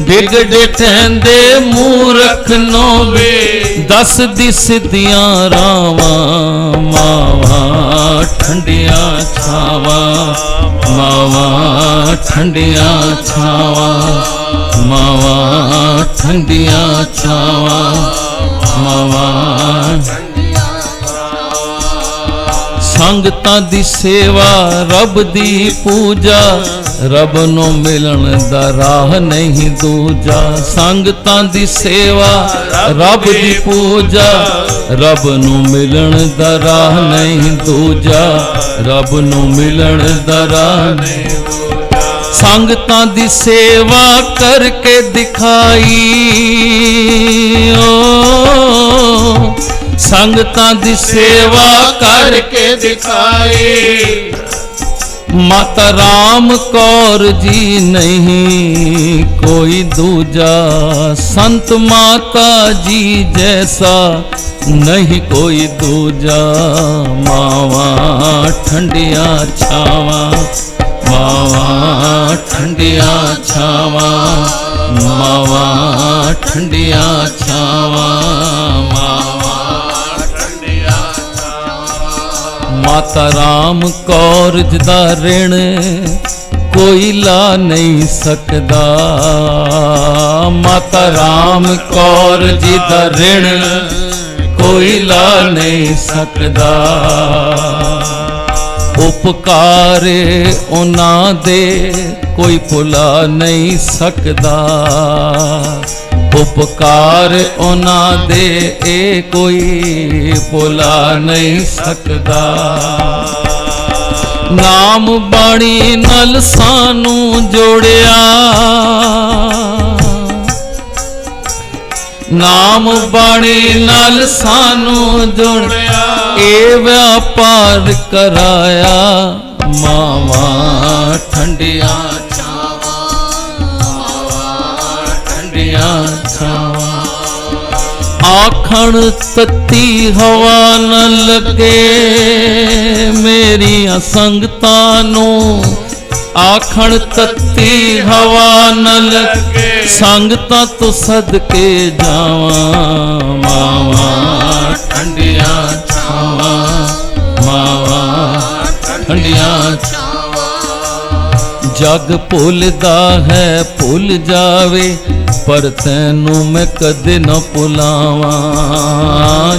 ਡਿੱਗਦੇ ਟਹਿੰਦੇ ਮੂਰਖ ਨੂੰ ਵੀ ਦੱਸਦੀ ਸਿੱਧੀਆਂ ਰਾਵਾਂ ਮਾਵਾ ਠੰਡੀਆਂ ਛਾਵਾਂ ਮਾਵਾ ਠੰਡੀਆਂ ਛਾਵਾਂ ਮਾਵਾ ਠੰਡੀਆਂ ਛਾਵਾਂ ਮਾਵਾ ਸੰਗਤਾਂ ਦੀ ਸੇਵਾ ਰੱਬ ਦੀ ਪੂਜਾ ਰੱਬ ਨੂੰ ਮਿਲਣ ਦਾ ਰਾਹ ਨਹੀਂ ਦੂਜਾ ਸੰਗਤਾਂ ਦੀ ਸੇਵਾ ਰੱਬ ਦੀ ਪੂਜਾ ਰੱਬ ਨੂੰ ਮਿਲਣ ਦਾ ਰਾਹ ਨਹੀਂ ਦੂਜਾ ਰੱਬ ਨੂੰ ਮਿਲਣ ਦਾ ਰਾਹ ਨਹੀਂ ਦੂਜਾ ਸੰਗਤਾਂ ਦੀ ਸੇਵਾ ਕਰਕੇ ਦਿਖਾਈ ਓ ਸੰਗਤਾਂ ਦੀ ਸੇਵਾ ਕਰਕੇ ਦਿਖਾਈ ਮਾਤਾ ਰਾਮ ਕੌਰ ਜੀ ਨਹੀਂ ਕੋਈ ਦੂਜਾ ਸੰਤ ਮਾਤਾ ਜੀ ਜੈਸਾ ਨਹੀਂ ਕੋਈ ਦੂਜਾ ਮਾਵਾਂ ਠੰਡੀਆਂ ਛਾਵਾਂ ਮਾਵਾਂ ਠੰਡੀਆਂ ਛਾਵਾਂ ਮਾਵਾਂ ਠੰਡੀਆਂ ਛਾਵਾਂ ਮਾਤਾ ਰਾਮ ਕੌਰ ਜੀ ਦਾ ਰਿਣ ਕੋਈ ਲਾ ਨਹੀਂ ਸਕਦਾ ਮਾਤਾ ਰਾਮ ਕੌਰ ਜੀ ਦਾ ਰਿਣ ਕੋਈ ਲਾ ਨਹੀਂ ਸਕਦਾ ਉਪਕਾਰੇ ਉਹਨਾਂ ਦੇ ਕੋਈ ਭੁਲਾ ਨਹੀਂ ਸਕਦਾ ਉਪਕਾਰ ਉਹਨਾਂ ਦੇ ਇਹ ਕੋਈ ਭੁਲਾ ਨਹੀਂ ਸਕਦਾ ਨਾਮ ਬਾਣੀ ਨਾਲ ਸਾਨੂੰ ਜੋੜਿਆ ਨਾਮ ਬਾਣੀ ਨਾਲ ਸਾਨੂੰ ਜੋੜਿਆ ਇਹ ਵਪਾਰ ਕਰਾਇਆ ਮਾਵਾਂ ਠੰਡੀਆਂ ਆਖਣ ਤੱਤੀ ਹਵਾ ਨ ਲੱਗੇ ਮੇਰੀਆਂ ਸੰਗਤਾਂ ਨੂੰ ਆਖਣ ਤੱਤੀ ਹਵਾ ਨ ਲੱਗੇ ਸੰਗਤਾਂ ਤੋਂ ਸਦਕੇ ਜਾਵਾਂ ਮਾਵਾਂ ਠੰਡੀਆਂ ਛਾਵਾਂ ਮਾਵਾਂ ਠੰਡੀਆਂ ਜਗ ਭੁੱਲਦਾ ਹੈ ਭੁੱਲ ਜਾਵੇ ਪਰ ਤੈਨੂੰ ਮੈਂ ਕਦੇ ਨਾ ਭੁਲਾਵਾਂ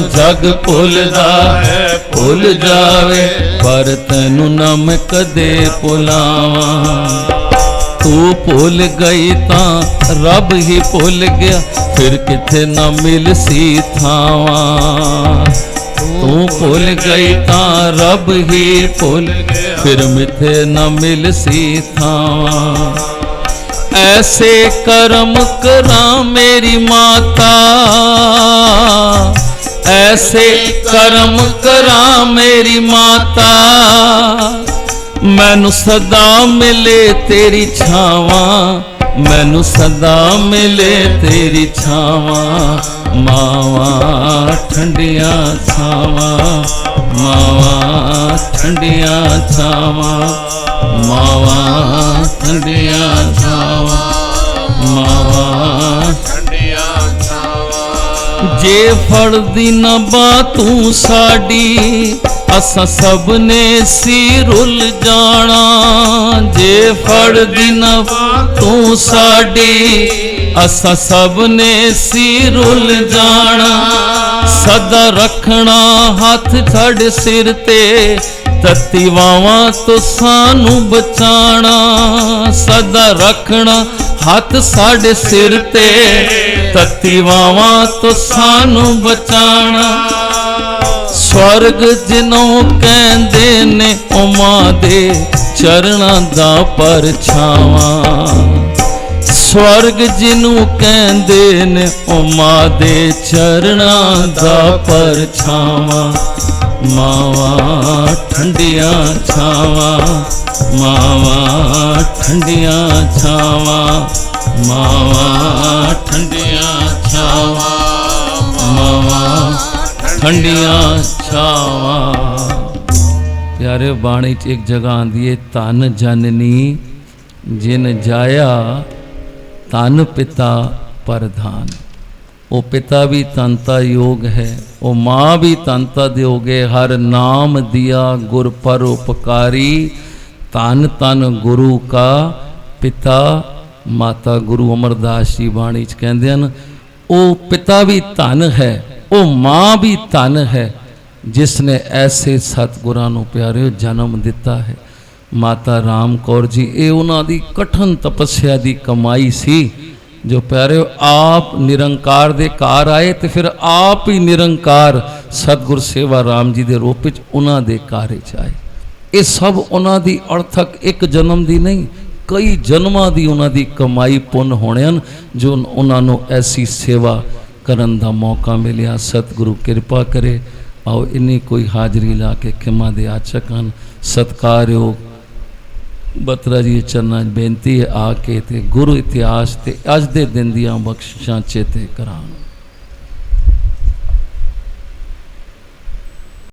ਜਗ ਭੁੱਲਦਾ ਹੈ ਭੁੱਲ ਜਾਵੇ ਪਰ ਤੈਨੂੰ ਨਾ ਮੈਂ ਕਦੇ ਭੁਲਾਵਾਂ ਤੂੰ ਭੁੱਲ ਗਈ ਤਾਂ ਰੱਬ ਹੀ ਭੁੱਲ ਗਿਆ ਫਿਰ ਕਿਥੇ ਨਾ ਮਿਲ ਸੀ ਥਾਵਾਂ ਤੂੰ ਭੁੱਲ ਗਈ ਤਾਂ ਰੱਬ ਹੀ ਭੁੱਲ ਗਿਆ ਫਿਰ ਮਿਥੇ ਨਾ ਮਿਲ ਸੀ ਥਾਵਾਂ ऐसे कर्म करा मेरी माता ऐसे कर्म करा मेरी माता मैनू सदा मिले तेरी छावां मैनू सदा मिले तेरी छावा मावा ठंडिया छावा मावा ठंडिया छावा मावा ठंडिया छावा मावा ਠੰਡੀਆਂ ਛਾਵਾਂ जे फड़ दी नबा तू साडी असा सब ने सी रुल जाना जे फड़ दी नबा तू साडी असा सब ने सी रुल जाना सदा रखना हाथ छड़ सिर ते तत्ती वावां तो सानू बचाना सदा रखना हाथ साढ़े सिर ते तत्ती वावां तो सानू बचाना स्वर्ग जिन्हों कहंदे ने उमा दे चरणां दा परछावां स्वर्ग जिन्हों कहंदे ने उमा दे चरणां दा परछावां मावा ठंडिया छावा मावा ठंडिया छावा मावा ठंडिया छावा मावा ठंडिया छावा। प्यारे बाणी च एक जगह आंदी है धन जननी जिन जाया धन पिता प्रधान। वो पिता भी तंता योग है, वो माँ भी तंता योग है। हर नाम दिया गुर पर उपकारी तन तन गुरु का पिता माता। गुरु अमरदास जी बाणी च कहंदे हन वो पिता भी धन है, वो माँ भी धन है जिसने ऐसे सतगुरां नूं प्यारे जन्म दिता है। माता राम कौर जी ये उन्हां दी कठिन तपस्या दी कमाई सी जो प्यारे आप निरंकार दे कार आए तो फिर आप ही निरंकार सतगुर सेवा राम जी दे रूप विच उन्हां दे कार च आए। ये सब उन्हां दी अर्थक एक जन्म दी नहीं कई जन्मां दी उन्हां दी कमाई पुण्य होने हन जो उन्हां नूं ऐसी सेवा करन दा मौका मिलिया। सतगुरु किरपा करे। आओ इन्नी कोई हाजरी ला के खिमा दे आचक हन सत्कारयोग बत्रा जी चरना बेनती है आके ते गुरु इतिहास ते अज दे दिन दियां बख्शिशां चेते करान।